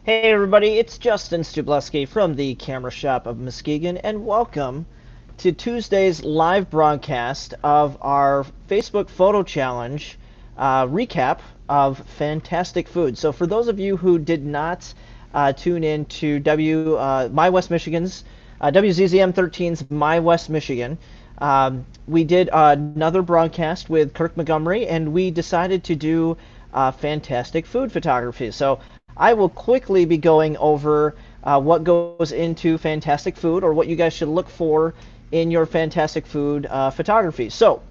Hey everybody, it's Justin Stubleski from the Camera Shop of Muskegon, and welcome to Tuesday's live broadcast of our Facebook Photo Challenge recap of fantastic food. So for those of you who did not tune in to My West Michigan's WZZM 13's My West Michigan, we did another broadcast with Kirk Montgomery, and we decided to do fantastic food photography. So I will quickly be going over what goes into fantastic food, or what you guys should look for in your fantastic food photography. So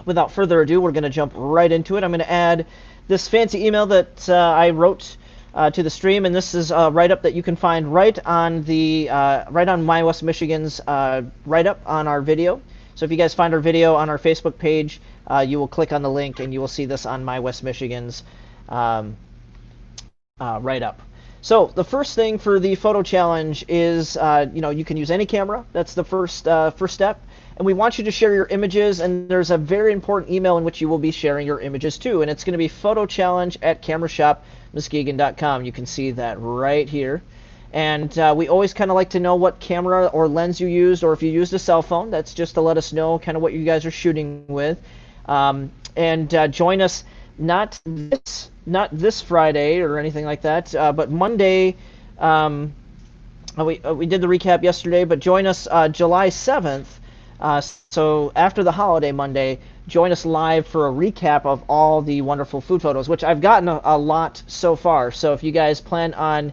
without further ado, we're going to jump right into it. I'm going to add this fancy email that I wrote to the stream, and this is a write-up that you can find right on My West Michigan's write-up on our video. So if you guys find our video on our Facebook page, you will click on the link and you will see this on My West Michigan's write-up. So the first thing for the photo challenge is, you can use any camera. That's the first step. And we want you to share your images, and there's a very important email in which you will be sharing your images too. And it's going to be photochallenge@camerashopmuskegon.com. You can see that right here. And we always kind of like to know what camera or lens you used, or if you used a cell phone, that's just to let us know kind of what you guys are shooting with. And join us not this Friday or anything like that, but Monday. We did the recap yesterday, but join us July 7th. So after the holiday Monday, join us live for a recap of all the wonderful food photos, which I've gotten a lot so far. So if you guys plan on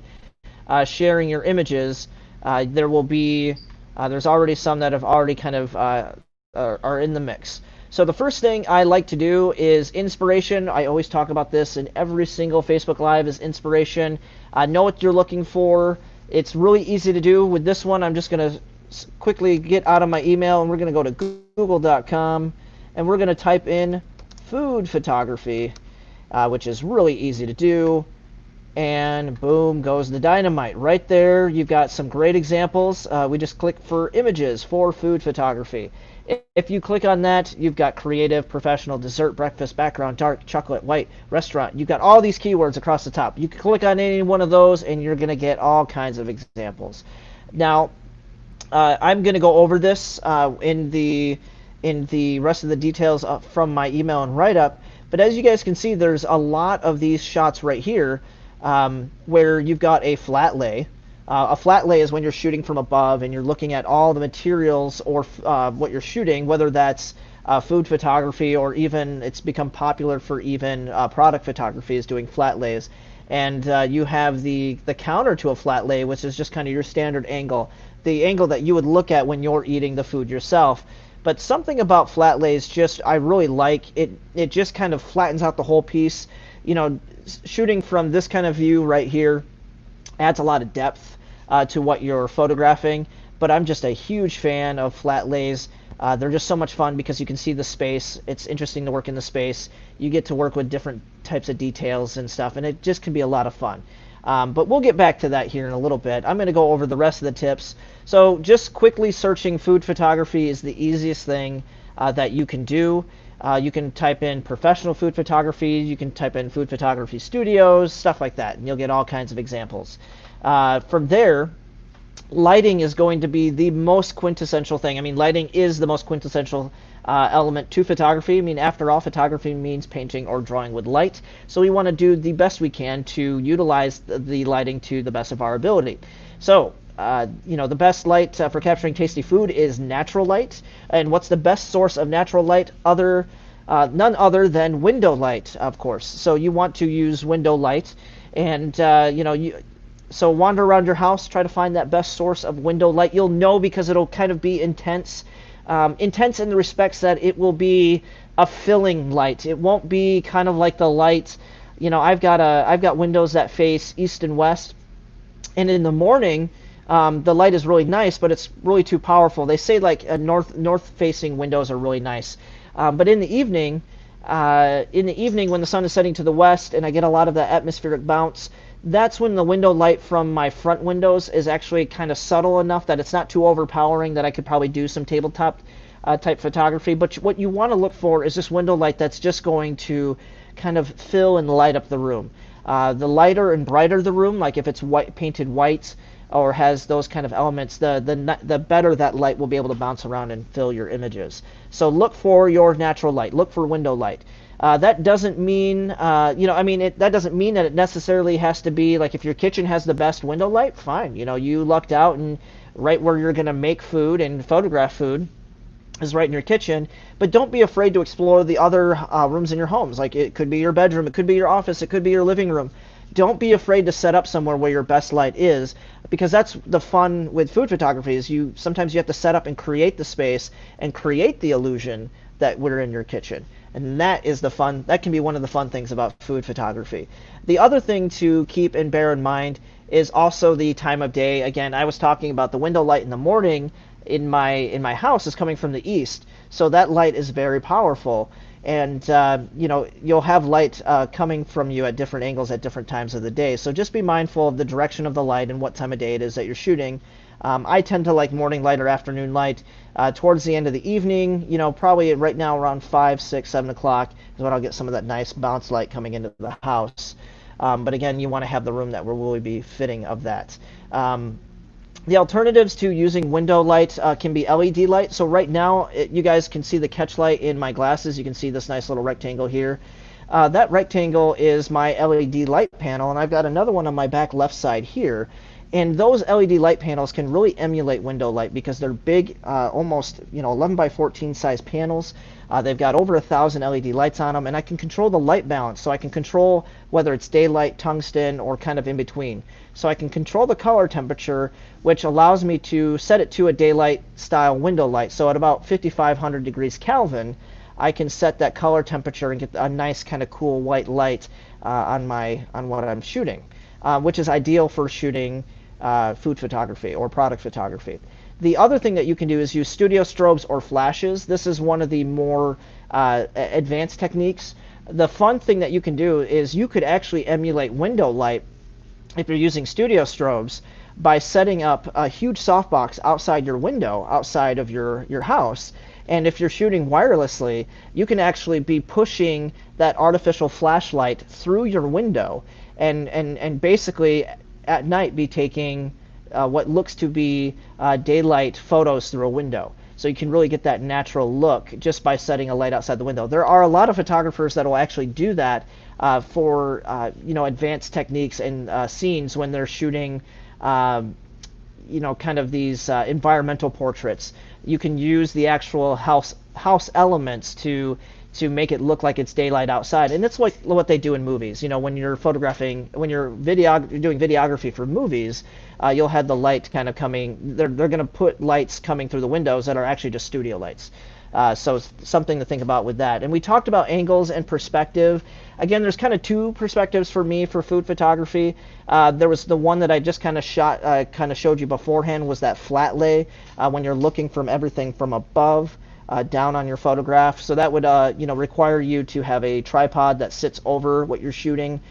sharing your images, there will be there's already some that have already kind of are in the mix. So the first thing I like to do is inspiration. I always talk about this in every single Facebook Live, is inspiration. Know what you're looking for. It's really easy to do. With this one, I'm just going to quickly get out of my email, and we're going to go to google.com, and we're going to type in food photography, which is really easy to do. And boom goes the dynamite. Right there, you've got some great examples. We just click for images for food photography. If you click on that, you've got creative, professional, dessert, breakfast, background, dark, chocolate, white, restaurant. You've got all these keywords across the top. You can click on any one of those, and you're going to get all kinds of examples. Now, I'm going to go over this in the rest of the details from my email and write-up. But as you guys can see, there's a lot of these shots right here where you've got a flat lay. A flat lay is when you're shooting from above and you're looking at all the materials or what you're shooting, whether that's food photography, or even it's become popular for even product photography is doing flat lays. And you have the counter to a flat lay, which is just kind of your standard angle, the angle that you would look at when you're eating the food yourself. But something about flat lays I really like. It just kind of flattens out the whole piece. Shooting from this kind of view right here adds a lot of depth to what you're photographing, but I'm just a huge fan of flat lays. They're just so much fun because you can see the space. It's interesting to work in the space. You get to work with different types of details and stuff, and it just can be a lot of fun. But we'll get back to that here in a little bit. I'm going to go over the rest of the tips. So just quickly searching food photography is the easiest thing that you can do. You can type in professional food photography, you can type in food photography studios, stuff like that, and you'll get all kinds of examples. From there, lighting is going to be the most quintessential thing. I mean, lighting is the most quintessential element to photography. I mean, after all, photography means painting or drawing with light. So we want to do the best we can to utilize the lighting to the best of our ability. So, the best light for capturing tasty food is natural light. And what's the best source of natural light? None other than window light, of course. So you want to use window light, and so wander around your house, try to find that best source of window light. You'll know because it'll kind of be intense. Intense in the respects that it will be a filling light. It won't be kind of like the light. I've got windows that face east and west, and in the morning, the light is really nice, but it's really too powerful. They say like north facing windows are really nice, but in the evening when the sun is setting to the west and I get a lot of the atmospheric bounce, that's when the window light from my front windows is actually kind of subtle enough that it's not too overpowering, that I could probably do some tabletop type photography. But what you want to look for is this window light that's just going to kind of fill and light up the room. The lighter and brighter the room, like if it's white, painted white, or has those kind of elements, the better that light will be able to bounce around and fill your images. So look for your natural light. Look for window light. That doesn't mean, that doesn't mean that it necessarily has to be like if your kitchen has the best window light, fine. You lucked out, and right where you're going to make food and photograph food is right in your kitchen. But don't be afraid to explore the other rooms in your homes. Like it could be your bedroom, it could be your office, it could be your living room. Don't be afraid to set up somewhere where your best light is, because that's the fun with food photography is sometimes you have to set up and create the space and create the illusion that we're in your kitchen. And that is that can be one of the fun things about food photography. The other thing to keep and bear in mind is also the time of day. Again, I was talking about the window light in the morning in my house is coming from the east, so that light is very powerful. And you'll have light coming from you at different angles at different times of the day. So just be mindful of the direction of the light and what time of day it is that you're shooting. I tend to like morning light or afternoon light. Towards the end of the evening, probably right now around 5, 6, 7 o'clock is when I'll get some of that nice bounce light coming into the house. But again, you want to have the room that will really be fitting of that. The alternatives to using window light can be LED light. So right now, you guys can see the catch light in my glasses. You can see this nice little rectangle here. That rectangle is my LED light panel, and I've got another one on my back left side here. And those LED light panels can really emulate window light because they're big, almost 11 by 14 size panels. They've got over 1,000 LED lights on them, and I can control the light balance. So I can control whether it's daylight, tungsten, or kind of in between. So I can control the color temperature, which allows me to set it to a daylight style window light. So at about 5,500 degrees Kelvin, I can set that color temperature and get a nice kind of cool white light on what I'm shooting, which is ideal for shooting food photography or product photography. The other thing that you can do is use studio strobes or flashes. This is one of the more advanced techniques. The fun thing that you can do is you could actually emulate window light if you're using studio strobes by setting up a huge softbox outside your window, outside of your house. And if you're shooting wirelessly, you can actually be pushing that artificial flashlight through your window and basically at night be taking what looks to be daylight photos through a window. So you can really get that natural look just by setting a light outside the window. There are a lot of photographers that will actually do that for advanced techniques and scenes when they're shooting kind of these environmental portraits. You can use the actual house elements to make it look like it's daylight outside, and it's like what they do in movies. When you're doing videography for movies, you'll have the light kind of coming. They're going to put lights coming through the windows that are actually just studio lights. So something to think about with that. And we talked about angles and perspective. Again, there's kind of two perspectives for me for food photography. There was the one that I just kind of showed you beforehand, was that flat lay, when you're looking from everything from above down on your photograph. So that would require you to have a tripod that sits over what you're shooting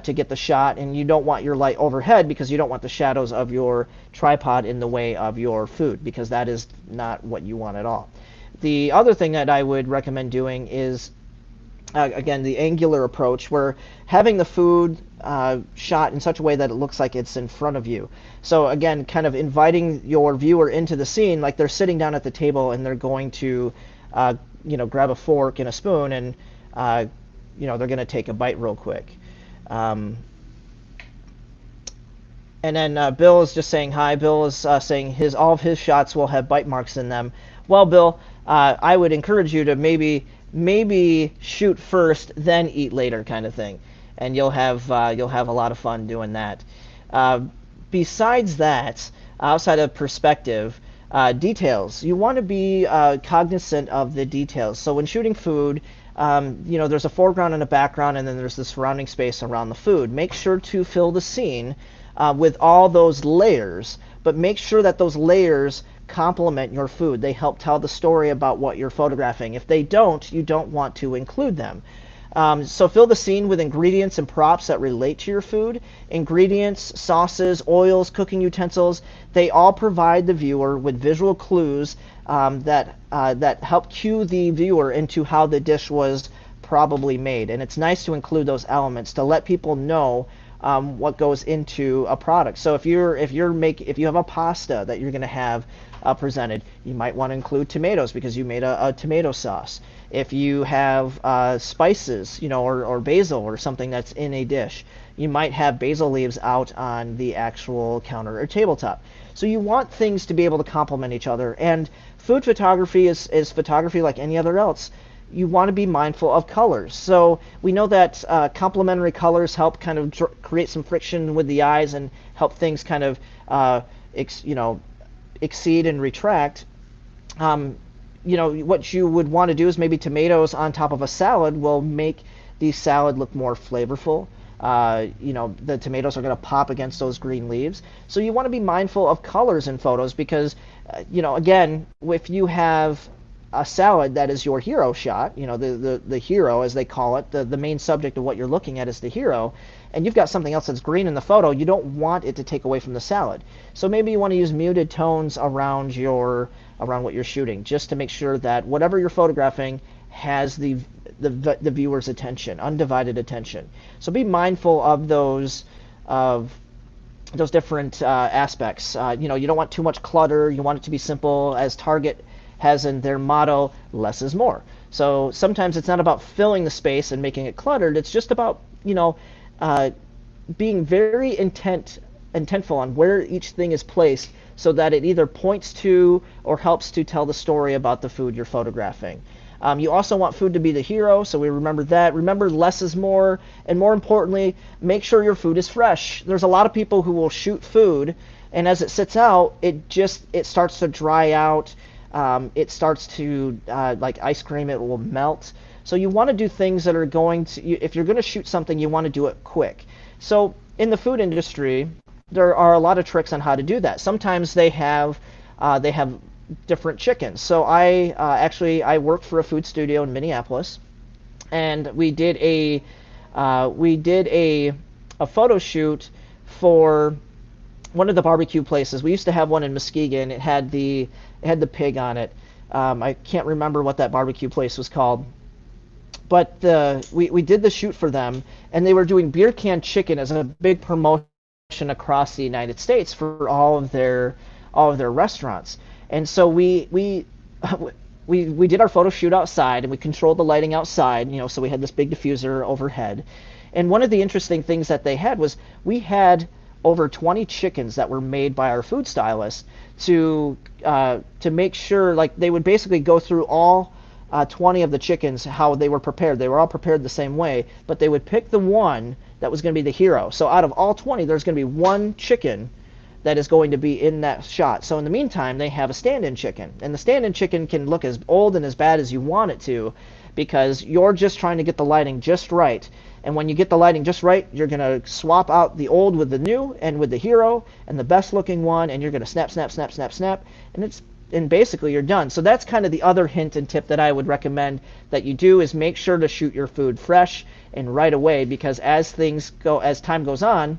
to get the shot, and you don't want your light overhead because you don't want the shadows of your tripod in the way of your food, because that is not what you want at all. The other thing that I would recommend doing is again, the angular approach, where having the food shot in such a way that it looks like it's in front of you. So again, kind of inviting your viewer into the scene, like they're sitting down at the table and they're going to grab a fork and a spoon, and they're going to take a bite real quick. And then Bill is just saying hi. Bill is saying all of his shots will have bite marks in them. Well, Bill, I would encourage you to maybe shoot first, then eat later, kind of thing, and you'll have a lot of fun doing that. Besides that, outside of perspective, details. You want to be cognizant of the details. So when shooting food, there's a foreground and a background, and then there's the surrounding space around the food. Make sure to fill the scene with all those layers, but make sure that those layers complement your food. They help tell the story about what you're photographing. If they don't, you don't want to include them. So fill the scene with ingredients and props that relate to your food. Ingredients, sauces, oils, cooking utensils, they all provide the viewer with visual clues that help cue the viewer into how the dish was probably made. And it's nice to include those elements to let people know what goes into a product. So if you have a pasta that you're going to have presented, you might want to include tomatoes because you made a tomato sauce. If you have spices, or basil or something that's in a dish, you might have basil leaves out on the actual counter or tabletop. So you want things to be able to complement each other. And food photography is photography like any other else. You want to be mindful of colors. So we know that complementary colors help kind of create some friction with the eyes and help things kind of exceed and retract. What you would want to do is maybe tomatoes on top of a salad will make the salad look more flavorful. The tomatoes are going to pop against those green leaves. So you want to be mindful of colors in photos because, again, if you have a salad that is your hero shot, the hero, as they call it, the main subject of what you're looking at is the hero, and you've got something else that's green in the photo, you don't want it to take away from the salad. So maybe you want to use muted tones around what you're shooting, just to make sure that whatever you're photographing has the viewer's attention, undivided attention. So be mindful of those different aspects. You don't want too much clutter. You want it to be simple, as Target has in their motto, less is more. So sometimes it's not about filling the space and making it cluttered. It's just about being very intentful on where each thing is placed, so that it either points to or helps to tell the story about the food you're photographing. You also want food to be the hero, so we remember that. Remember, less is more, and more importantly, make sure your food is fresh. There's a lot of people who will shoot food, and as it sits out, it starts to dry out. It starts to, like ice cream, it will melt. So you want to do things that are going to, if you're going to shoot something, you want to do it quick. So in the food industry, there are a lot of tricks on how to do that. Sometimes they have different chickens. So I worked for a food studio in Minneapolis, and we did a photo shoot for one of the barbecue places. We used to have one in Muskegon. It had the pig on it. I can't remember what that barbecue place was called, but we did the shoot for them, and they were doing beer can chicken as a big promotion across the United States for all of their restaurants. And so we did our photo shoot outside, and we controlled the lighting outside, so we had this big diffuser overhead. And one of the interesting things that they had was we had over 20 chickens that were made by our food stylist to make sure, like, they would basically go through all 20 of the chickens, how they were prepared. They were all prepared the same way, but they would pick the one that was going to be the hero. So out of all 20, there's going to be one chicken that is going to be in that shot. So in the meantime, they have a stand-in chicken. And the stand-in chicken can look as old and as bad as you want it to, because you're just trying to get the lighting just right. And when you get the lighting just right, you're going to swap out the old with the new and with the hero and the best looking one, and you're going to snap, snap, snap, snap, snap, and basically you're done. So that's kind of the other hint and tip that I would recommend that you do, is make sure to shoot your food fresh and right away, because as time goes on,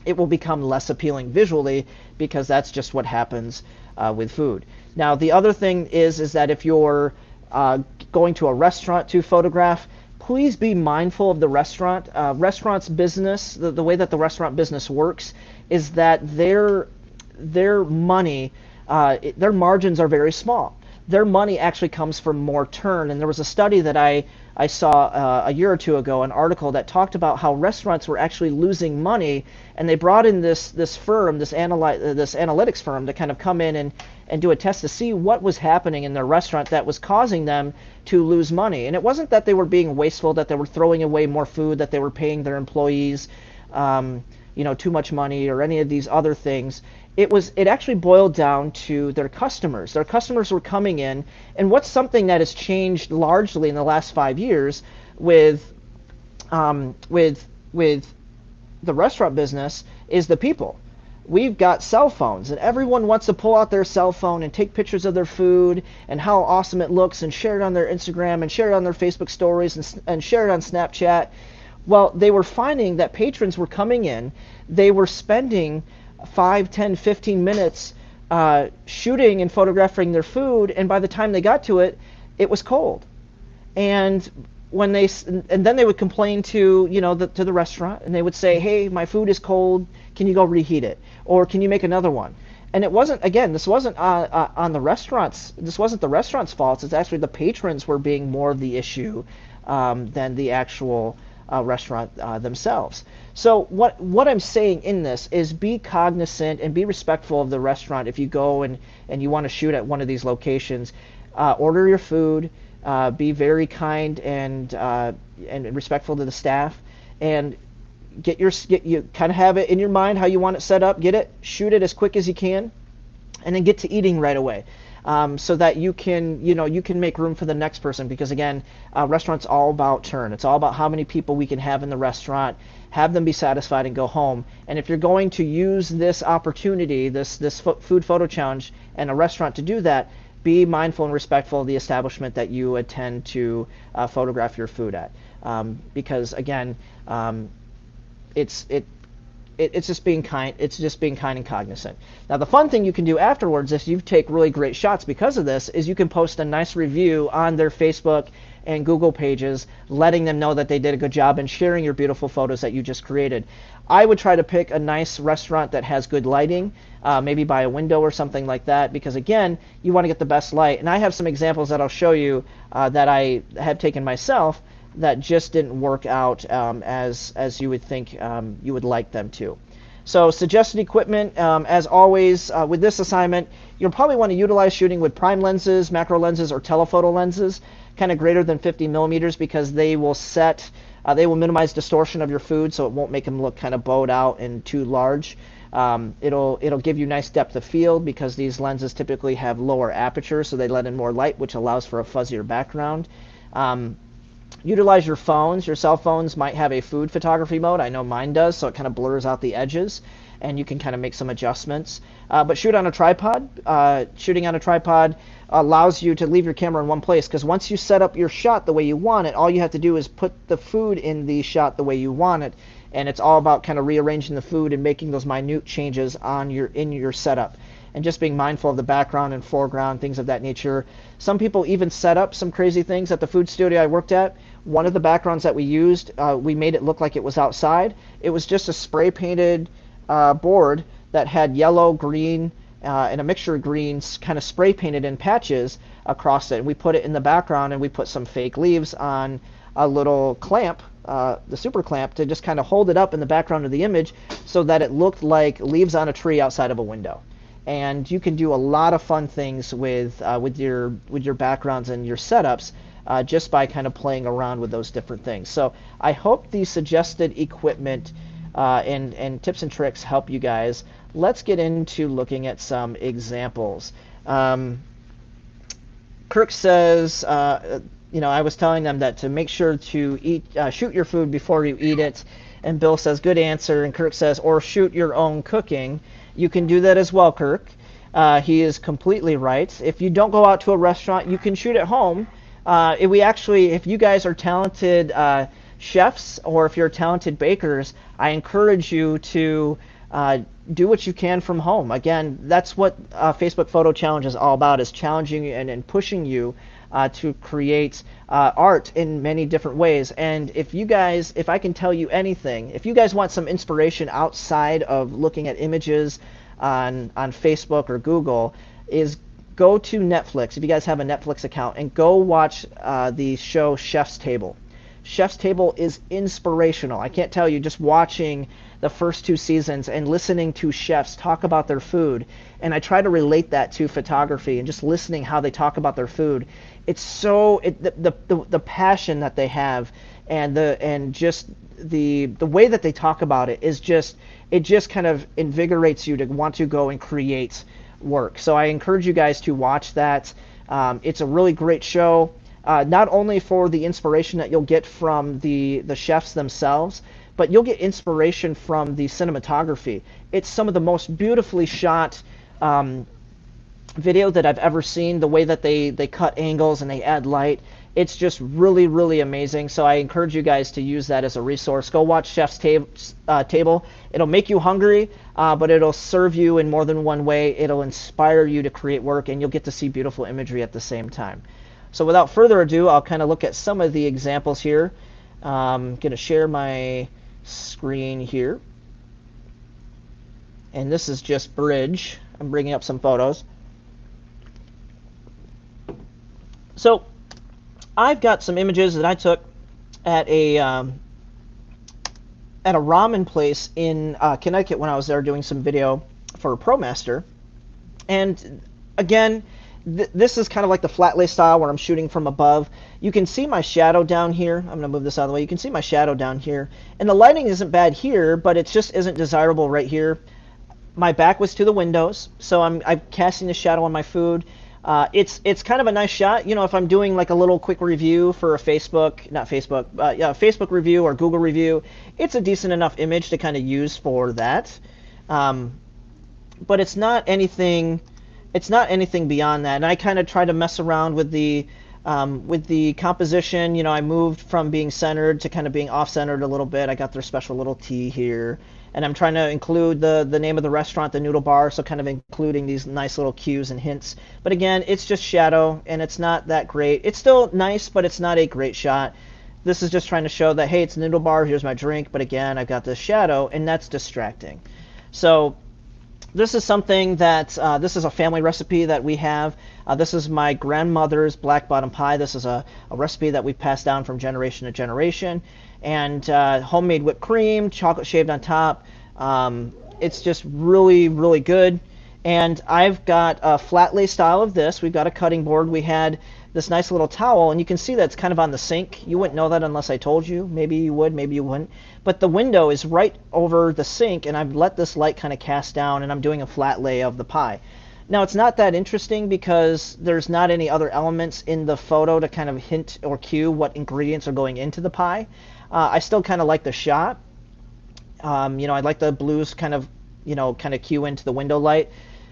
it will become less appealing visually, because that's just what happens with food. Now, the other thing is that if you're going to a restaurant to photograph, please be mindful of the restaurant. Restaurant's business, the way that the restaurant business works, is that their money, their margins are very small. Their money actually comes from more turn. And there was a study that I saw a year or two ago, an article that talked about how restaurants were actually losing money, and they brought in this analytics firm to kind of come in and do a test to see what was happening in their restaurant that was causing them to lose money. And it wasn't that they were being wasteful, that they were throwing away more food, that they were paying their employees too much money, or any of these other things. It actually boiled down to their customers. Their customers were coming in, and what's something that has changed largely in the last 5 years with the restaurant business is the people. We've got cell phones, and everyone wants to pull out their cell phone and take pictures of their food and how awesome it looks, and share it on their Instagram, and share it on their Facebook stories, and share it on Snapchat. Well, they were finding that patrons were coming in, they were spending 5, 10, 15 minutes shooting and photographing their food, and by the time they got to it, it was cold. And when and then they would complain to, to the restaurant, and they would say, hey, my food is cold, can you go reheat it, or can you make another one? And it wasn't, again, this wasn't on the restaurants, this wasn't the restaurant's fault. It's actually the patrons were being more of the issue than the actual restaurant themselves. So what I'm saying in this is be cognizant and be respectful of the restaurant. If you go and you want to shoot at one of these locations, order your food, be very kind and respectful to the staff, and you kind of have it in your mind how you want it set up. Shoot it as quick as you can, and then get to eating right away. So that you can make room for the next person, because again, restaurants all about turn. It's all about how many people we can have in the restaurant, have them be satisfied and go home. And if you're going to use this opportunity, this food photo challenge and a restaurant to do that, be mindful and respectful of the establishment that you intend to photograph your food at, because again, it's just being kind. It's just being kind and cognizant. Now, the fun thing you can do afterwards, if you take really great shots because of this, is you can post a nice review on their Facebook and Google pages, letting them know that they did a good job and sharing your beautiful photos that you just created. I would try to pick a nice restaurant that has good lighting, maybe by a window or something like that, because again, you want to get the best light. And I have some examples that I'll show you that I have taken myself that just didn't work out as you would think you would like them to. So suggested equipment, as always, with this assignment, you'll probably want to utilize shooting with prime lenses, macro lenses, or telephoto lenses, kind of greater than 50 millimeters, because they will minimize distortion of your food, so it won't make them look kind of bowed out and too large. It'll give you nice depth of field, because these lenses typically have lower aperture, so they let in more light, which allows for a fuzzier background. Utilize your phones. Your cell phones might have a food photography mode. I know mine does, so it kind of blurs out the edges, and you can kind of make some adjustments. But shoot on a tripod. Shooting on a tripod allows you to leave your camera in one place, because once you set up your shot the way you want it, all you have to do is put the food in the shot the way you want it, and it's all about kind of rearranging the food and making those minute changes in your setup, and just being mindful of the background and foreground, things of that nature. Some people even set up some crazy things at the food studio I worked at. One of the backgrounds that we used, we made it look like it was outside. It was just a spray painted board that had yellow, green, and a mixture of greens kind of spray painted in patches across it. And we put it in the background, and we put some fake leaves on a little clamp, the super clamp, to just kind of hold it up in the background of the image so that it looked like leaves on a tree outside of a window. And you can do a lot of fun things with your backgrounds and your setups just by kind of playing around with those different things. So I hope the suggested equipment and tips and tricks help you guys. Let's get into looking at some examples. Kirk says, I was telling them that to make sure to shoot your food before you eat it. And Bill says, good answer. And Kirk says, or shoot your own cooking. You can do that as well, Kirk. He is completely right. If you don't go out to a restaurant, you can shoot at home. If you guys are talented chefs, or if you're talented bakers, I encourage you to do what you can from home. Again, that's what Facebook Photo Challenge is all about, is challenging you and pushing you to create art in many different ways. And if I can tell you anything, if you guys want some inspiration outside of looking at images on Facebook or Google, is go to Netflix, if you guys have a Netflix account, and go watch the show Chef's Table. Chef's Table is inspirational. I can't tell you, just watching the first 2 seasons and listening to chefs talk about their food, and I try to relate that to photography and just listening how they talk about their food. It's the passion that they have, and just the way that they talk about it is just kind of invigorates you to want to go and create work. So I encourage you guys to watch that. It's a really great show, not only for the inspiration that you'll get from the chefs themselves, but you'll get inspiration from the cinematography. It's some of the most beautifully shot video that I've ever seen. The way that they cut angles and they add light, it's just really, really amazing. So I encourage you guys to use that as a resource. Go watch Chef's Table. It'll make you hungry, but it'll serve you in more than one way. It'll inspire you to create work, and you'll get to see beautiful imagery at the same time. So without further ado, I'll kind of look at some of the examples here. I'm going to share my screen here. And this is just Bridge. I'm bringing up some photos. So I've got some images that I took at a ramen place in Connecticut when I was there doing some video for ProMaster. And again, this is kind of like the flat lay style where I'm shooting from above. You can see my shadow down here. I'm going to move this out of the way. You can see my shadow down here. And the lighting isn't bad here, but it just isn't desirable right here. My back was to the windows, so I'm casting the shadow on my food. It's kind of a nice shot. You know, if I'm doing like a little quick review for a Facebook review or Google review, it's a decent enough image to kind of use for that. But it's not anything beyond that. And I kind of try to mess around with the composition. You know, I moved from being centered to kind of being off-centered a little bit. I got their special little T here. And I'm trying to include the name of the restaurant, the Noodle Bar, so kind of including these nice little cues and hints. But again, it's just shadow, and it's not that great. It's still nice, but it's not a great shot. This is just trying to show that, hey, it's a Noodle Bar, here's my drink, but again, I've got this shadow, and that's distracting. So this is something that, this is a family recipe that we have. This is my grandmother's black bottom pie. This is a recipe that we've passed down from generation to generation. And homemade whipped cream, chocolate shaved on top. It's just really, really good. And I've got a flat lay style of this. We've got a cutting board. We had this nice little towel, and you can see that's kind of on the sink. You wouldn't know that unless I told you. Maybe you would, maybe you wouldn't. But the window is right over the sink, and I've let this light kind of cast down, and I'm doing a flat lay of the pie. Now, it's not that interesting because there's not any other elements in the photo to kind of hint or cue what ingredients are going into the pie. I still kind of like the shot. You know, I like the blues kind of cue into the window light.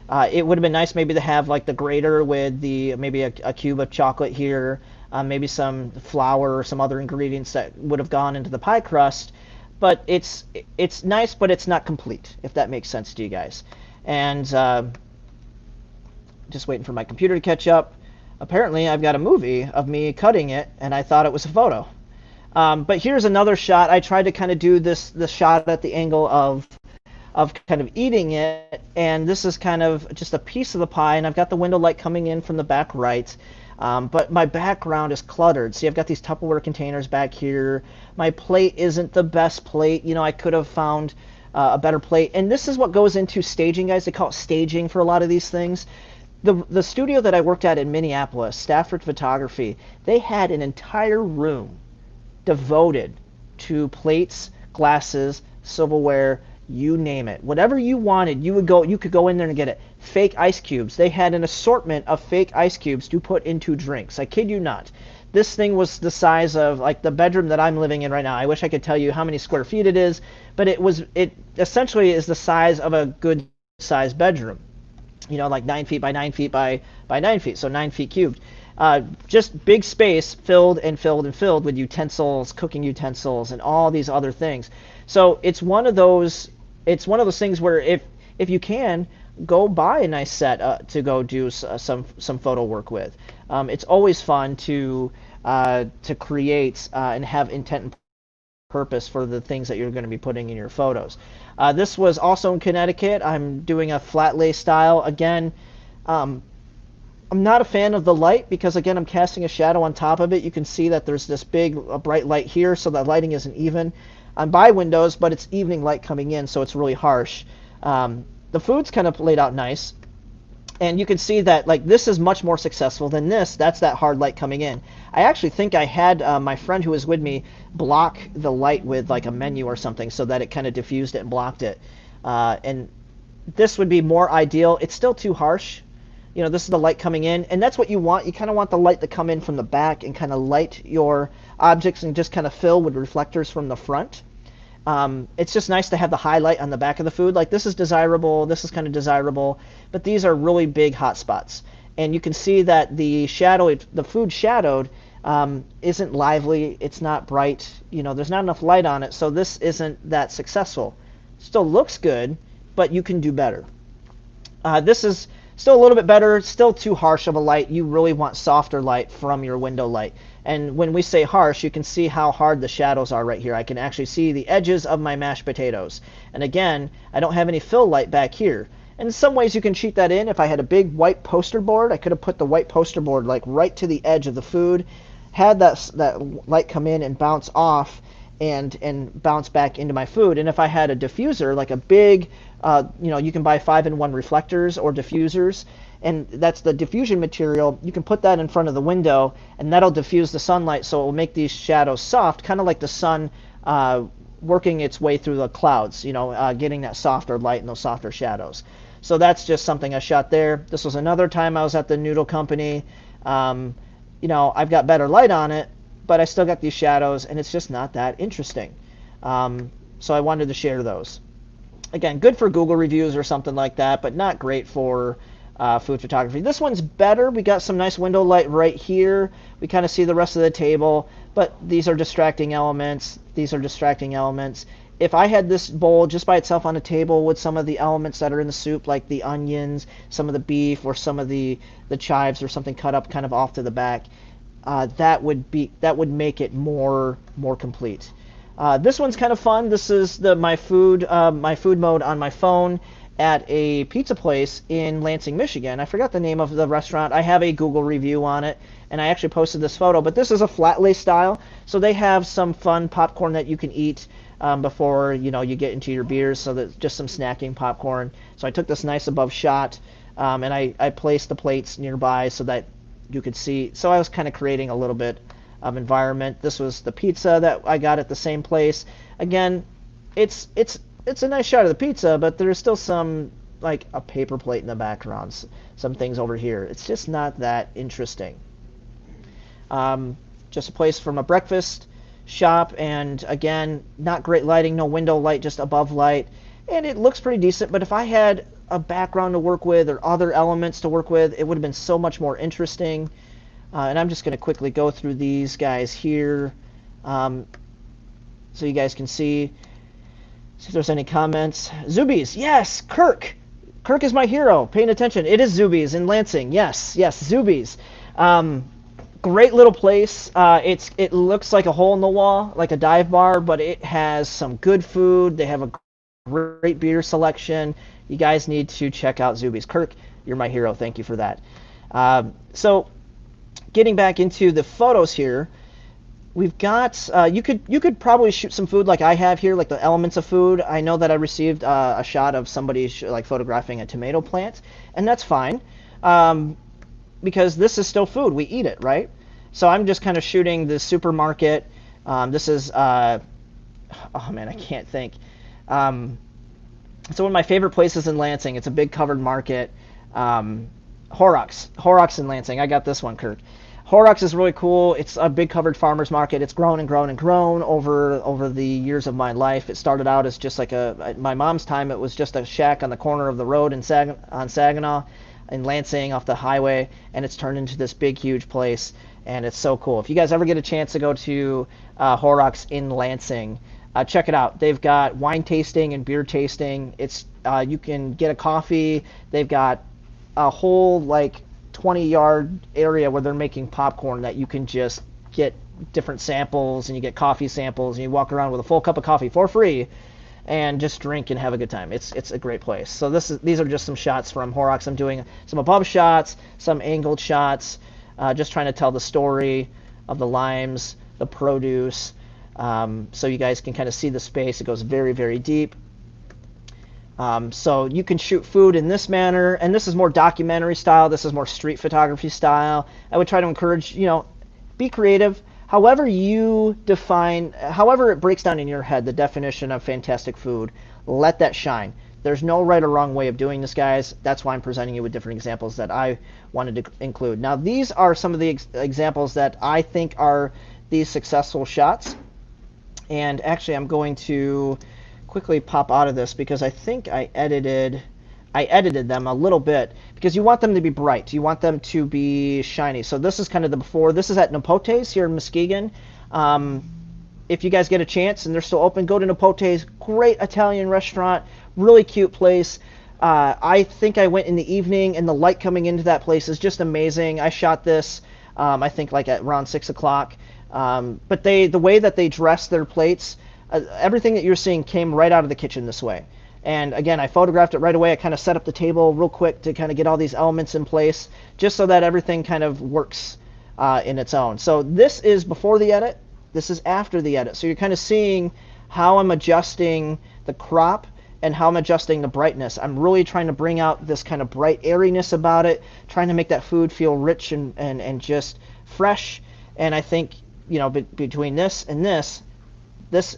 It would have been nice maybe to have like the grater with maybe a cube of chocolate here, maybe some flour or some other ingredients that would have gone into the pie crust. But it's nice, but it's not complete, if that makes sense to you guys. And just waiting for my computer to catch up. Apparently, I've got a movie of me cutting it, and I thought it was a photo. But here's another shot. I tried to kind of do this shot at the angle of kind of eating it, and this is kind of just a piece of the pie, and I've got the window light coming in from the back right. But my background is cluttered. See, I've got these Tupperware containers back here. My plate isn't the best plate. You know, I could have found a better plate. And this is what goes into staging, guys. They call it staging for a lot of these things. The studio that I worked at in Minneapolis, Stafford Photography, they had an entire room devoted to plates, glasses, silverware, you name it. Whatever you wanted, you could go in there and get it. Fake ice cubes. They had an assortment of fake ice cubes to put into drinks. I kid you not. This thing was the size of like the bedroom that I'm living in right now. I wish I could tell you how many square feet it is, but it essentially is the size of a good sized bedroom. You know, like 9 feet by 9 feet by 9 feet, so 9 feet cubed. Just big space filled and filled and filled with utensils, cooking utensils, and all these other things. So it's one of those things where if you can, go buy a nice set to go do some photo work with. It's always fun to create and have intent and purpose for the things that you're going to be putting in your photos. This was also in Connecticut. I'm doing a flat lay style. Again, I'm not a fan of the light because, again, I'm casting a shadow on top of it. You can see that there's this big bright light here, so the lighting isn't even. I'm by windows, but it's evening light coming in, so it's really harsh. The food's kind of laid out nice. And you can see that like this is much more successful than this. That's that hard light coming in. I actually think I had my friend who was with me block the light with like a menu or something so that it kind of diffused it and blocked it. And this would be more ideal. It's still too harsh. You know, this is the light coming in, and that's what you want. You kind of want the light to come in from the back and kind of light your objects and just kind of fill with reflectors from the front. It's just nice to have the highlight on the back of the food. Like this is desirable, this is kind of desirable, but these are really big hot spots. And you can see that the food shadowed isn't lively, it's not bright, you know, there's not enough light on it, so this isn't that successful. Still looks good, but you can do better. This is Still a little bit better, still too harsh of a light. You really want softer light from your window light. And when we say harsh, you can see how hard the shadows are right here. I can actually see the edges of my mashed potatoes. And again, I don't have any fill light back here. And in some ways you can cheat that in. If I had a big white poster board, I could have put the white poster board like right to the edge of the food, had that light come in and bounce off and bounce back into my food. And if I had a diffuser, like a big, you can buy 5-in-1 reflectors or diffusers, and that's the diffusion material. You can put that in front of the window, and that'll diffuse the sunlight, so it will make these shadows soft, kind of like the sun working its way through the clouds, getting that softer light and those softer shadows. So that's just something I shot there. This was another time I was at the Noodle Company. I've got better light on it, but I still got these shadows, and it's just not that interesting. So I wanted to share those. Again, good for Google reviews or something like that, but not great for food photography. This one's better. We got some nice window light right here. We kind of see the rest of the table, but these are distracting elements. These are distracting elements. If I had this bowl just by itself on a table with some of the elements that are in the soup, like the onions, some of the beef, or some of the chives or something cut up kind of off to the back, that would make it more complete. This one's kind of fun. This is my food mode on my phone at a pizza place in Lansing, Michigan. I forgot the name of the restaurant. I have a Google review on it, and I actually posted this photo. But this is a flat lay style, so they have some fun popcorn that you can eat before you get into your beers. So that's just some snacking popcorn. So I took this nice above shot, and I placed the plates nearby so that you could see. So I was kind of creating a little bit of environment. This was the pizza that I got at the same place. Again, it's a nice shot of the pizza, but there's still some, like a paper plate in the background, some things over here. It's just not that interesting. Just a place from a breakfast shop, and again, not great lighting, no window light, just above light, and it looks pretty decent. But if I had a background to work with or other elements to work with, it would have been so much more interesting. And I'm just going to quickly go through these guys here so you guys can see if there's any comments. Zuby's, yes, Kirk is my hero. Paying attention. It is Zuby's in Lansing. Yes, Zuby's. Great little place. It looks like a hole in the wall, like a dive bar, but it has some good food. They have a great beer selection. You guys need to check out Zuby's. Kirk, you're my hero. Thank you for that. So getting back into the photos here, we've got you could probably shoot some food like I have here, like the elements of food. I know that I received a shot of somebody like photographing a tomato plant, and that's fine because this is still food. We eat it, right? So I'm just kind of shooting the supermarket. This is oh man, I can't think. So one of my favorite places in Lansing. It's a big covered market. Horrocks in Lansing. I got this one, Kirk. Horrocks is really cool. It's a big covered farmers market. It's grown and grown and grown over the years of my life. It started out as just like my mom's time. It was just a shack on the corner of the road on Saginaw in Lansing off the highway, and it's turned into this big, huge place, and it's so cool. If you guys ever get a chance to go to Horrocks in Lansing, check it out. They've got wine tasting and beer tasting. It's you can get a coffee. They've got a whole 20-yard area where they're making popcorn that you can just get different samples, and you get coffee samples, and you walk around with a full cup of coffee for free and just drink and have a good time. It's a great place. So these are just some shots from Horrocks. I'm doing some above shots, some angled shots, just trying to tell the story of the limes, the produce, so you guys can kind of see the space. It goes very, very deep. So you can shoot food in this manner, and this is more documentary style. This is more street photography style. I would try to encourage, be creative. However it breaks down in your head, the definition of fantastic food, let that shine. There's no right or wrong way of doing this, guys. That's why I'm presenting you with different examples that I wanted to include. Now, these are some of the examples that I think are these successful shots. And actually, I'm going to quickly pop out of this because I think I edited them a little bit because you want them to be bright. You want them to be shiny. So this is kind of the before. This is at Nipote's here in Muskegon. If you guys get a chance and they're still open, go to Nipote's. Great Italian restaurant, really cute place. I think I went in the evening, and the light coming into that place is just amazing. I shot this, I think like at around 6 o'clock. But the way that they dress their plates, everything that you're seeing came right out of the kitchen this way. And again, I photographed it right away. I kind of set up the table real quick to kind of get all these elements in place, just so that everything kind of works in its own. So this is before the edit. This is after the edit. So you're kind of seeing how I'm adjusting the crop and how I'm adjusting the brightness. I'm really trying to bring out this kind of bright airiness about it, trying to make that food feel rich and just fresh. And I think, you know, between this and this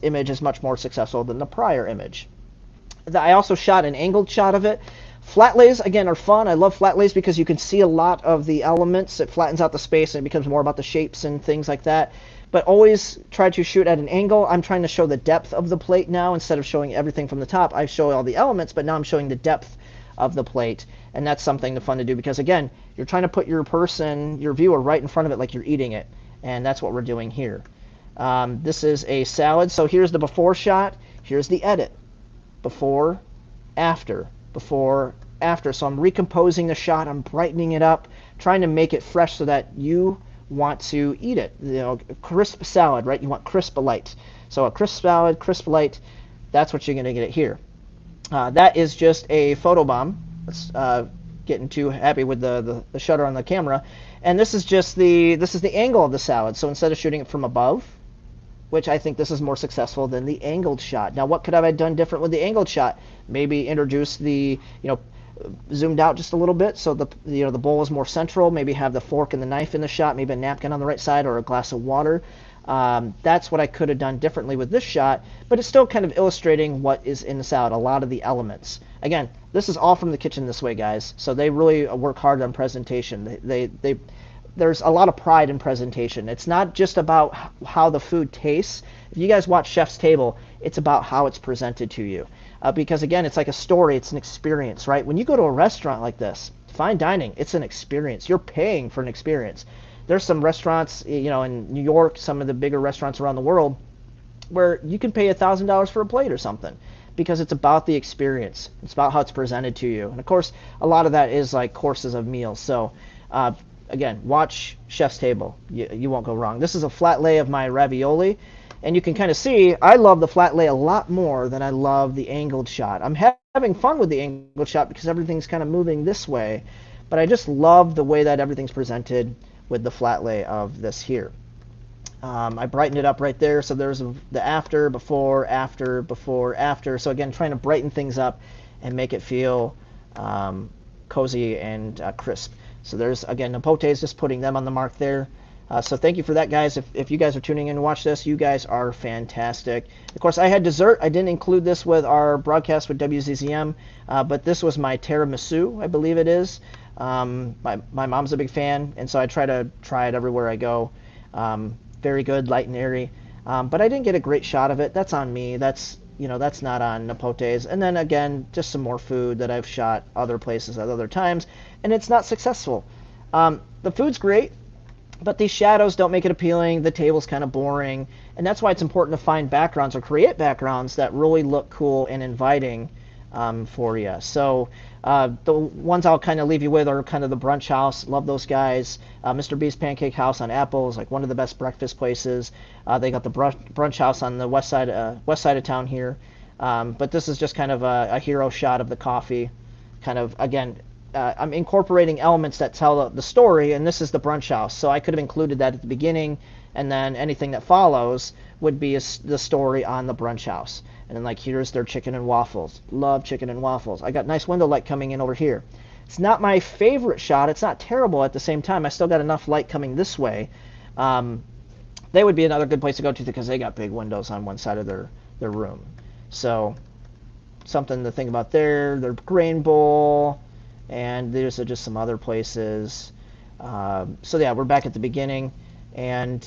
image is much more successful than the prior image. I also shot an angled shot of it. Flat lays, again, are fun. I love flat lays because you can see a lot of the elements. It flattens out the space and it becomes more about the shapes and things like that. But always try to shoot at an angle. I'm trying to show the depth of the plate now. Instead of showing everything from the top, I show all the elements, but now I'm showing the depth of the plate. And that's something fun to do because, again, you're trying to put your viewer, right in front of it like you're eating it. And that's what we're doing here. This is a salad. So here's the before shot. Here's the edit. Before, after, before, after. So I'm recomposing the shot. I'm brightening it up, trying to make it fresh so that you want to eat it. You know, crisp salad, right? You want crisp light. So a crisp salad, crisp light, that's what you're going to get here. That is just a photobomb. Let's getting too happy with the shutter on the camera. And this is just the angle of the salad. So instead of shooting it from above, which I think this is more successful than the angled shot. Now, what could I have done different with the angled shot? Maybe introduce the, zoomed out just a little bit so the bowl is more central. Maybe have the fork and the knife in the shot. Maybe a napkin on the right side or a glass of water. That's what I could have done differently with this shot, but it's still kind of illustrating what is in the salad, a lot of the elements. Again, this is all from the kitchen this way, guys. So they really work hard on presentation. There's a lot of pride in presentation. It's not just about how the food tastes. If you guys watch Chef's Table, it's about how it's presented to you. Because again, it's like a story, it's an experience, right? When you go to a restaurant like this, fine dining, it's an experience. You're paying for an experience. There's some restaurants, in New York, some of the bigger restaurants around the world, where you can pay $1,000 for a plate or something, because it's about the experience. It's about how it's presented to you. And of course, a lot of that is like courses of meals. So, again, watch Chef's Table. You won't go wrong. This is a flat lay of my ravioli. And you can kind of see I love the flat lay a lot more than I love the angled shot. I'm having fun with the angled shot because everything's kind of moving this way. But I just love the way that everything's presented with the flat lay of this here. I brightened it up right there. So there's the after, before, after, before, after. So again, trying to brighten things up and make it feel cozy and crisp. So there's, again, Nipotes, just putting them on the mark there. So thank you for that, guys. If you guys are tuning in to watch this, you guys are fantastic. Of course, I had dessert. I didn't include this with our broadcast with WZZM, but this was my tiramisu, I believe it is. My mom's a big fan, and so I try it everywhere I go. Very good, light and airy. But I didn't get a great shot of it. That's on me. That's not on Nipotes. And then again, just some more food that I've shot other places at other times, and it's not successful. The food's great, but these shadows don't make it appealing. The table's kind of boring, and that's why it's important to find backgrounds or create backgrounds that really look cool and inviting for you. So the ones I'll kind of leave you with are kind of the Brunch House. Love those guys. Mr. B's Pancake House on Apple is like one of the best breakfast places. They got the Brunch House on the west side of town here. But this is just kind of a hero shot of the coffee. Kind of, again, I'm incorporating elements that tell the story, and this is the Brunch House. So I could have included that at the beginning, and then anything that follows would be the story on the Brunch House. And then, like, here's their chicken and waffles. Love chicken and waffles. I got nice window light coming in over here. It's not my favorite shot. It's not terrible at the same time. I still got enough light coming this way. They would be another good place to go to because they got big windows on one side of their room. So something to think about there. Their grain bowl. And there's just some other places. So yeah, we're back at the beginning. And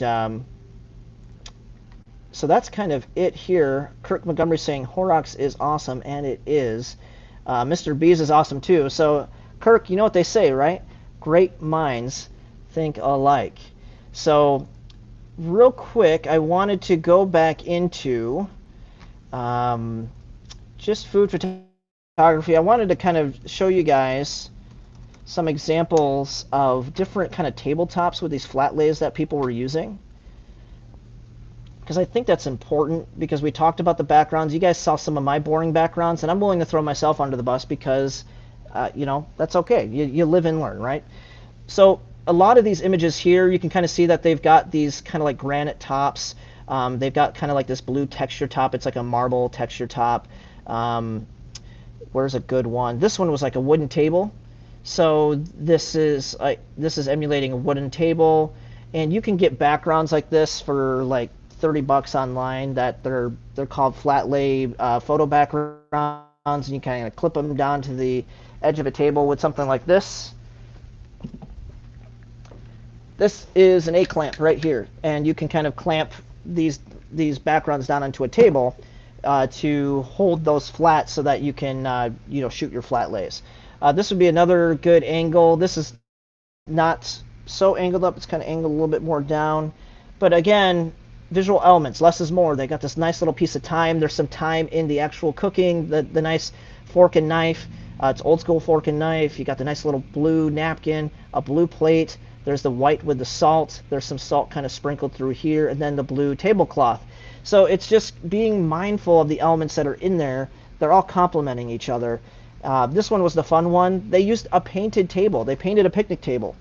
so that's kind of it here. Kirk Montgomery saying Horrocks is awesome, and it is. Mr. B's is awesome too. So Kirk, you know what they say, right? Great minds think alike. So real quick, I wanted to go back into just food for photography, I wanted to kind of show you guys some examples of different kind of tabletops with these flat lays that people were using. Because I think that's important, because we talked about the backgrounds. You guys saw some of my boring backgrounds, and I'm willing to throw myself under the bus because, you know, that's okay. You live and learn, right? So a lot of these images here, you can kind of see that they've got these kind of like granite tops. They've got kind of like this blue texture top. It's like a marble texture top. Where's a good one? This one was like a wooden table. So this is emulating a wooden table, and you can get backgrounds like this for like $30 online. That they're called flat lay photo backgrounds, and you kind of clip them down to the edge of a table with something like this. This is an A-clamp right here, and you can kind of clamp these backgrounds down onto a table to hold those flat so that you can you know, shoot your flat lays. This would be another good angle. This is not so angled up. It's kind of angled a little bit more down. But again, visual elements, less is more. They got this nice little piece of thyme. There's some thyme in the actual cooking, the nice fork and knife. It's old school fork and knife. You got the nice little blue napkin, a blue plate. There's the white with the salt. There's some salt kind of sprinkled through here, and then the blue tablecloth. So it's just being mindful of the elements that are in there. They're all complementing each other. This one was the fun one. They used a painted table. They painted a picnic table.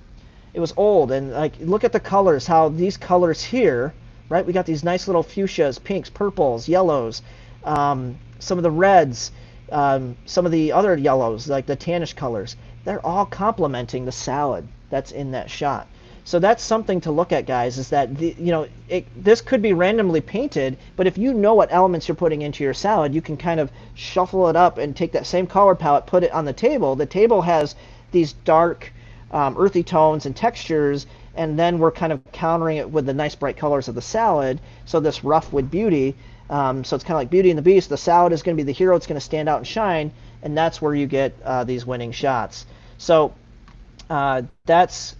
It was old, and like, look at the colors, how these colors here, right? We got these nice little fuchsias, pinks, purples, yellows, some of the reds, some of the other yellows, like the tannish colors. They're all complementing the salad that's in that shot. So that's something to look at, guys, is that, you know, this could be randomly painted, but if you know what elements you're putting into your salad, you can kind of shuffle it up and take that same color palette, put it on the table. The table has these dark, earthy tones and textures, and then we're kind of countering it with the nice bright colors of the salad. So this rough with beauty. So it's kind of like Beauty and the Beast. The salad is going to be the hero. It's going to stand out and shine, and that's where you get these winning shots. So that's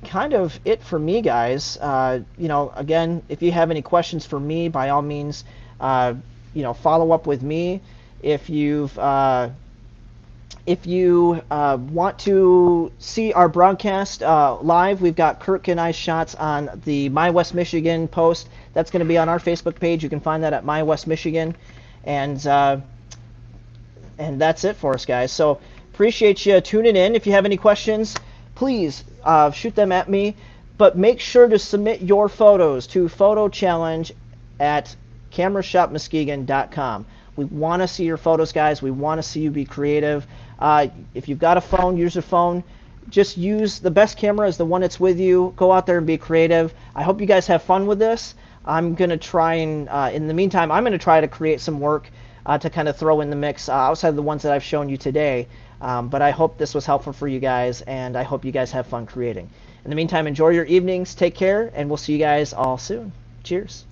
kind of it for me, guys. You know, again, if you have any questions for me, by all means, you know, follow up with me. If you want to see our broadcast live, we've got Kirk and I's shots on the My West Michigan post. That's going to be on our Facebook page. You can find that at My West Michigan, and that's it for us, guys. So appreciate you tuning in. If you have any questions, please shoot them at me, but make sure to submit your photos to photochallenge@camerashopmuskegon.com. We want to see your photos, guys. We want to see you be creative. If you've got a phone, use your phone. Just use the best camera is the one that's with you. Go out there and be creative. I hope you guys have fun with this. I'm going to try and, in the meantime, I'm going to try to create some work to kind of throw in the mix outside of the ones that I've shown you today. But I hope this was helpful for you guys, and I hope you guys have fun creating. In the meantime, enjoy your evenings, take care, and we'll see you guys all soon. Cheers.